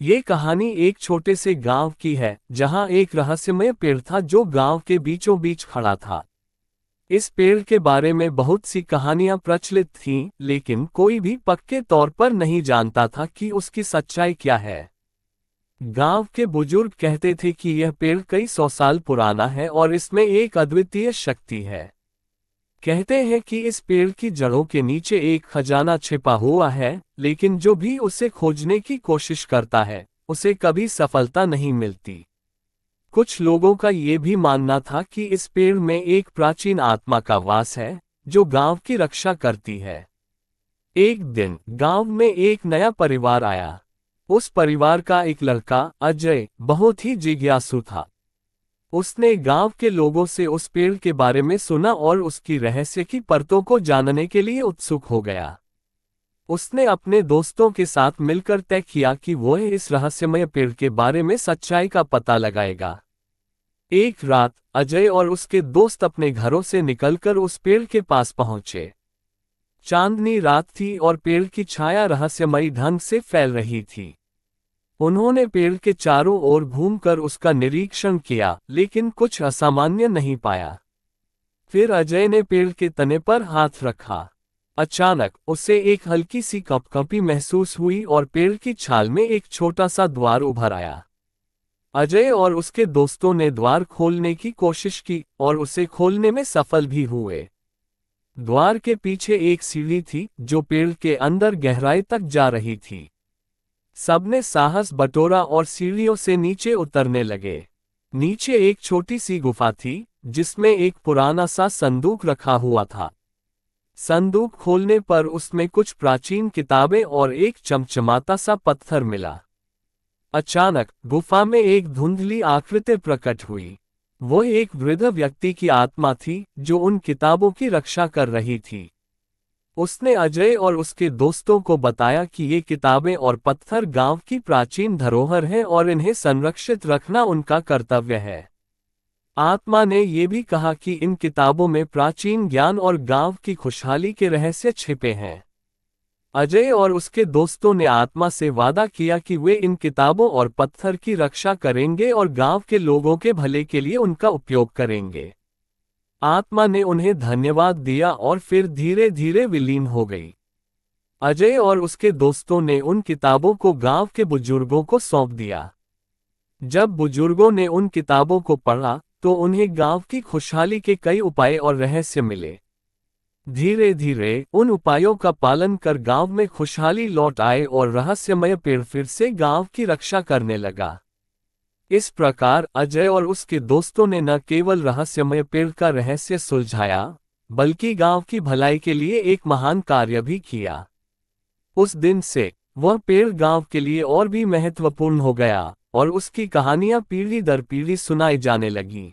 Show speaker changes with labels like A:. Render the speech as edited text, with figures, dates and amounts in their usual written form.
A: ये कहानी एक छोटे से गांव की है जहां एक रहस्यमय पेड़ था जो गांव के बीचों बीच खड़ा था। इस पेड़ के बारे में बहुत सी कहानियां प्रचलित थीं, लेकिन कोई भी पक्के तौर पर नहीं जानता था कि उसकी सच्चाई क्या है। गांव के बुजुर्ग कहते थे कि यह पेड़ कई सौ साल पुराना है और इसमें एक अद्वितीय शक्ति है। कहते हैं कि इस पेड़ की जड़ों के नीचे एक खजाना छिपा हुआ है, लेकिन जो भी उसे खोजने की कोशिश करता है, उसे कभी सफलता नहीं मिलती। कुछ लोगों का ये भी मानना था कि इस पेड़ में एक प्राचीन आत्मा का वास है, जो गांव की रक्षा करती है। एक दिन गांव में एक नया परिवार आया। उस परिवार का एक लड़का अजय बहुत ही जिज्ञासु था। उसने गांव के लोगों से उस पेड़ के बारे में सुना और उसकी रहस्य की परतों को जानने के लिए उत्सुक हो गया। उसने अपने दोस्तों के साथ मिलकर तय किया कि वह इस रहस्यमय पेड़ के बारे में सच्चाई का पता लगाएगा। एक रात अजय और उसके दोस्त अपने घरों से निकलकर उस पेड़ के पास पहुंचे। चांदनी रात थी और पेड़ की छाया रहस्यमयी ढंग से फैल रही थी। उन्होंने पेड़ के चारों ओर घूमकर उसका निरीक्षण किया, लेकिन कुछ असामान्य नहीं पाया। फिर अजय ने पेड़ के तने पर हाथ रखा। अचानक उसे एक हल्की सी कंपकंपी महसूस हुई और पेड़ की छाल में एक छोटा सा द्वार उभर आया। अजय और उसके दोस्तों ने द्वार खोलने की कोशिश की और उसे खोलने में सफल भी हुए। द्वार के पीछे एक सीढ़ी थी जो पेड़ के अंदर गहराई तक जा रही थी। सबने साहस बटोरा और सीढ़ियों से नीचे उतरने लगे। नीचे एक छोटी सी गुफा थी जिसमें एक पुराना सा संदूक रखा हुआ था। संदूक खोलने पर उसमें कुछ प्राचीन किताबें और एक चमचमाता सा पत्थर मिला। अचानक गुफा में एक धुंधली आकृति प्रकट हुई। वह एक वृद्ध व्यक्ति की आत्मा थी जो उन किताबों की रक्षा कर रही थी। उसने अजय और उसके दोस्तों को बताया कि ये किताबें और पत्थर गांव की प्राचीन धरोहर हैं और इन्हें संरक्षित रखना उनका कर्तव्य है। आत्मा ने यह भी कहा कि इन किताबों में प्राचीन ज्ञान और गांव की खुशहाली के रहस्य छिपे हैं। अजय और उसके दोस्तों ने आत्मा से वादा किया कि वे इन किताबों और पत्थर की रक्षा करेंगे और गांव के लोगों के भले के लिए उनका उपयोग करेंगे। आत्मा ने उन्हें धन्यवाद दिया और फिर धीरे धीरे विलीन हो गई। अजय और उसके दोस्तों ने उन किताबों को गांव के बुजुर्गों को सौंप दिया। जब बुजुर्गों ने उन किताबों को पढ़ा तो उन्हें गांव की खुशहाली के कई उपाय और रहस्य मिले। धीरे धीरे उन उपायों का पालन कर गांव में खुशहाली लौट आए और रहस्यमय पेड़ फिर से गांव की रक्षा करने लगा। इस प्रकार अजय और उसके दोस्तों ने न केवल रहस्यमय पेड़ का रहस्य सुलझाया, बल्कि गांव की भलाई के लिए एक महान कार्य भी किया। उस दिन से वह पेड़ गांव के लिए और भी महत्वपूर्ण हो गया और उसकी कहानियां पीढ़ी दर पीढ़ी सुनाई जाने लगीं।